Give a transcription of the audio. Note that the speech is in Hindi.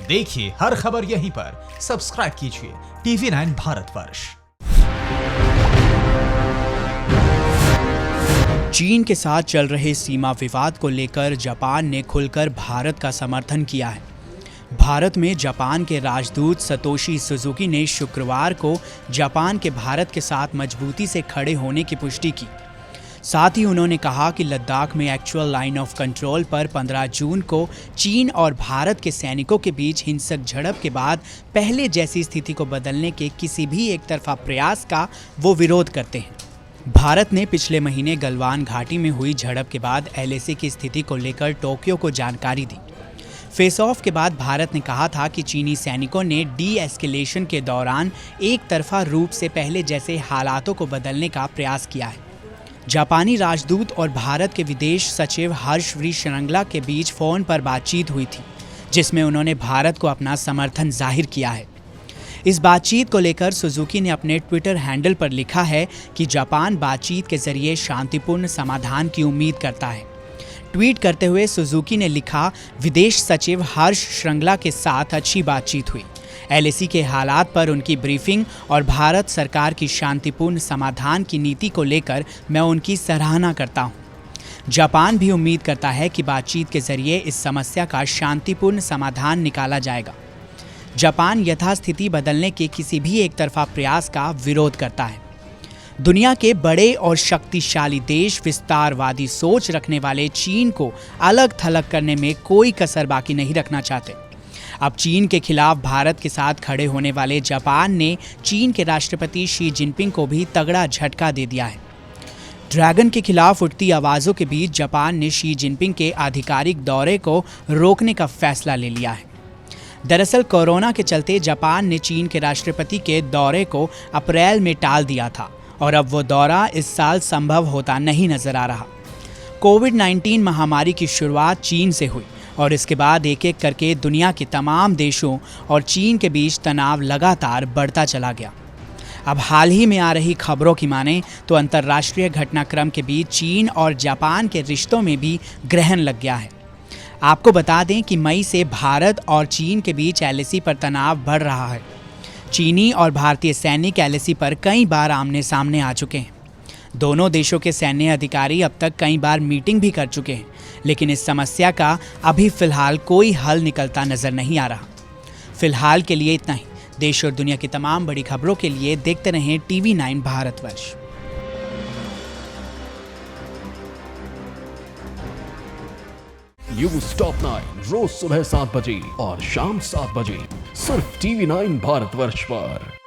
देखिए हर खबर यहीं पर, सब्सक्राइब कीजिए TV9 भारतवर्ष। चीन के साथ चल रहे सीमा विवाद को लेकर जापान ने खुलकर भारत का समर्थन किया है। भारत में जापान के राजदूत सतोशी सुजुकी ने शुक्रवार को जापान के भारत के साथ मजबूती से खड़े होने की पुष्टि की। साथ ही उन्होंने कहा कि लद्दाख में एक्चुअल लाइन ऑफ कंट्रोल पर 15 जून को चीन और भारत के सैनिकों के बीच हिंसक झड़प के बाद पहले जैसी स्थिति को बदलने के किसी भी एक तरफा प्रयास का वो विरोध करते हैं। भारत ने पिछले महीने गलवान घाटी में हुई झड़प के बाद LAC की स्थिति को लेकर टोक्यो को जानकारी दी। फेस ऑफ के बाद भारत ने कहा था कि चीनी सैनिकों ने डी-एस्केलेशन के दौरान एक तरफा रूप से पहले जैसे हालातों को बदलने का प्रयास किया है। जापानी राजदूत और भारत के विदेश सचिव हर्ष वी श्रृंगला के बीच फ़ोन पर बातचीत हुई थी, जिसमें उन्होंने भारत को अपना समर्थन जाहिर किया है। इस बातचीत को लेकर सुजुकी ने अपने ट्विटर हैंडल पर लिखा है कि जापान बातचीत के जरिए शांतिपूर्ण समाधान की उम्मीद करता है। ट्वीट करते हुए सुजुकी ने लिखा, विदेश सचिव हर्ष श्रृंगला के साथ अच्छी बातचीत हुई। LAC के हालात पर उनकी ब्रीफिंग और भारत सरकार की शांतिपूर्ण समाधान की नीति को लेकर मैं उनकी सराहना करता हूं। जापान भी उम्मीद करता है कि बातचीत के जरिए इस समस्या का शांतिपूर्ण समाधान निकाला जाएगा। जापान यथास्थिति बदलने के किसी भी एक तरफा प्रयास का विरोध करता है। दुनिया के बड़े और शक्तिशाली देश विस्तारवादी सोच रखने वाले चीन को अलग थलग करने में कोई कसर बाकी नहीं रखना चाहते। अब चीन के खिलाफ भारत के साथ खड़े होने वाले जापान ने चीन के राष्ट्रपति शी जिनपिंग को भी तगड़ा झटका दे दिया है। ड्रैगन के खिलाफ उठती आवाज़ों के बीच जापान ने शी जिनपिंग के आधिकारिक दौरे को रोकने का फैसला ले लिया है। दरअसल कोरोना के चलते जापान ने चीन के राष्ट्रपति के दौरे को अप्रैल में टाल दिया था और अब वो दौरा इस साल संभव होता नहीं नजर आ रहा। कोविड-19 महामारी की शुरुआत चीन से हुई और इसके बाद एक एक करके दुनिया के तमाम देशों और चीन के बीच तनाव लगातार बढ़ता चला गया। अब हाल ही में आ रही खबरों की माने तो अंतर्राष्ट्रीय घटनाक्रम के बीच चीन और जापान के रिश्तों में भी ग्रहण लग गया है। आपको बता दें कि मई से भारत और चीन के बीच LAC पर तनाव बढ़ रहा है। चीनी और भारतीय सैनिक LAC पर कई बार आमने सामने आ चुके हैं। दोनों देशों के सैन्य अधिकारी अब तक कई बार मीटिंग भी कर चुके हैं, लेकिन इस समस्या का अभी फिलहाल कोई हल निकलता नजर नहीं आ रहा। फिलहाल के लिए इतना ही। देश और दुनिया की तमाम बड़ी खबरों के लिए देखते रहें TV9 भारतवर्ष। न्यूज़ टॉप 9 रोज सुबह 7 बजे और शाम 7 बजे सिर्फ TV9 भारतवर्ष पर।